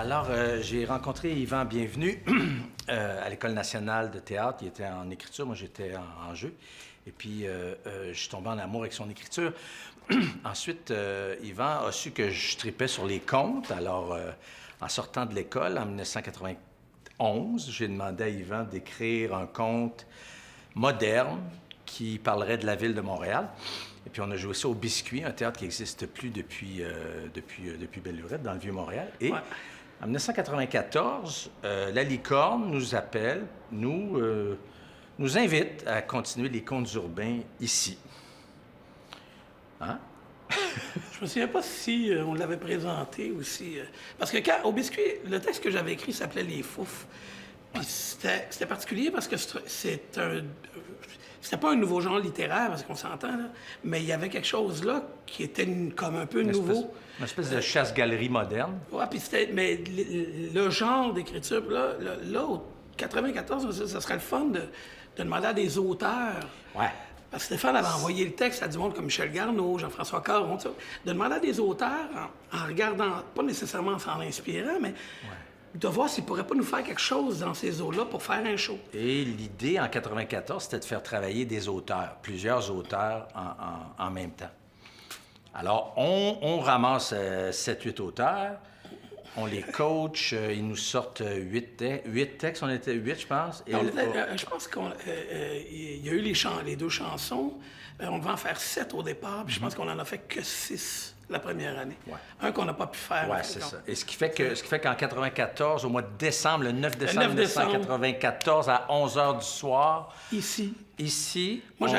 Alors, j'ai rencontré Yvan Bienvenu à l'École nationale de théâtre. Il était en écriture, moi j'étais en jeu. Et puis, je suis tombé en amour avec son écriture. Ensuite, Yvan a su que je tripais sur les contes. Alors, en sortant de l'école, en 1991, j'ai demandé à Yvan d'écrire un conte moderne qui parlerait de la ville de Montréal. Et puis, on a joué ça au Biscuit, un théâtre qui n'existe plus depuis Belle-Lurette, dans le Vieux-Montréal. Et en 1994, La Licorne nous appelle, nous invite à continuer les contes urbains ici. Hein? Je me souviens pas si on l'avait présenté ou si... parce que au Biscuit, le texte que j'avais écrit s'appelait « Les Fouf ». Puis c'était particulier parce que c'était pas un nouveau genre littéraire, parce qu'on s'entend, là, mais il y avait quelque chose là qui était comme un peu nouveau. Une espèce de chasse-galerie moderne. Oui, puis mais le genre d'écriture, là, au 94, ça serait le fun de demander à des auteurs. Ouais. Parce que Stéphane avait envoyé le texte à du monde comme Michel Garneau, Jean-François Caron, tout ça. De demander à des auteurs, en regardant, pas nécessairement en s'en inspirant, mais de voir s'ils ne pourraient pas nous faire quelque chose dans ces eaux-là pour faire un show. Et l'idée, en 94, c'était de faire travailler des auteurs, plusieurs auteurs en même temps. Alors, on ramasse 7-8 auteurs, on les coach, ils nous sortent 8 textes, on était 8, je pense. Et je pense qu'il y a eu les 2 chansons, on devait en faire 7 au départ, puis je pense qu'on en a fait que 6 la première année. Ouais. Un qu'on n'a pas pu faire. Oui, c'est ça. Et ce qui fait qu'en 94, au mois de décembre, le 9 décembre 1994, à 11h du soir... Ici... Moi,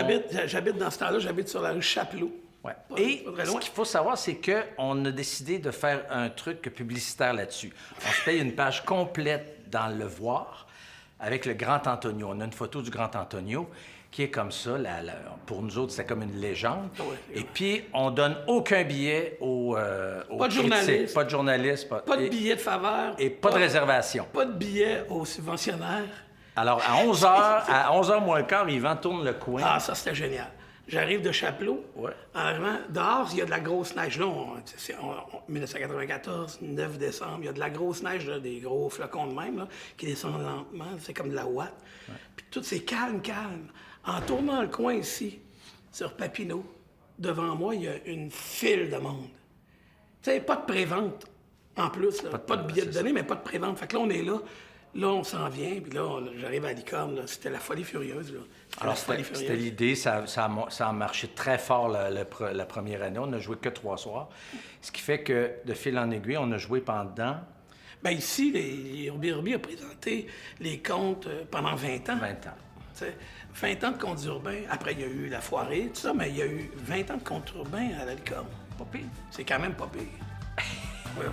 j'habite dans ce temps-là, j'habite sur la rue Chapelot. Ouais. Et ce qu'il faut savoir, c'est qu'on a décidé de faire un truc publicitaire là-dessus. On se paye une page complète dans Le Voir avec le Grand Antonio. On a une photo du Grand Antonio qui est comme ça. Pour nous autres, c'est comme une légende. Ouais. Et puis, on donne aucun billet aux pas de journalistes. Pas de journalistes. Pas de billet de faveur. Et pas de réservation. Pas de billet aux subventionnaires. Alors, à 11h moins le quart, Yvan tourne le coin. Ah, ça, c'était génial. J'arrive de Chapelot. Ouais. En arrivant, dehors, il y a de la grosse neige. Là, 1994, 9 décembre, il y a de la grosse neige, là, des gros flocons de même, là, qui descendent lentement. C'est comme de la ouate. Ouais. Puis tout, c'est calme. En tournant le coin ici, sur Papineau, devant moi, il y a une file de monde. Tu sais, pas de prévente en plus. Là. Pas de billets de données, mais pas de prévente. Fait que là, on est là. Là, on s'en vient, puis là, j'arrive à la Licorne. Là. C'était la folie furieuse. Là. Alors, c'était l'idée. Ça a marché très fort la première année. On n'a joué que 3 soirs. Ce qui fait que, de fil en aiguille, on a joué pendant... Bien, ici, Urbi a présenté les contes pendant 20 ans. 20 ans. T'sais, 20 ans de contes urbains. Après, il y a eu la foirée, tout ça, mais il y a eu 20 ans de contes urbains à la Licorne. Pas pire. C'est quand même pas pire. Ouais.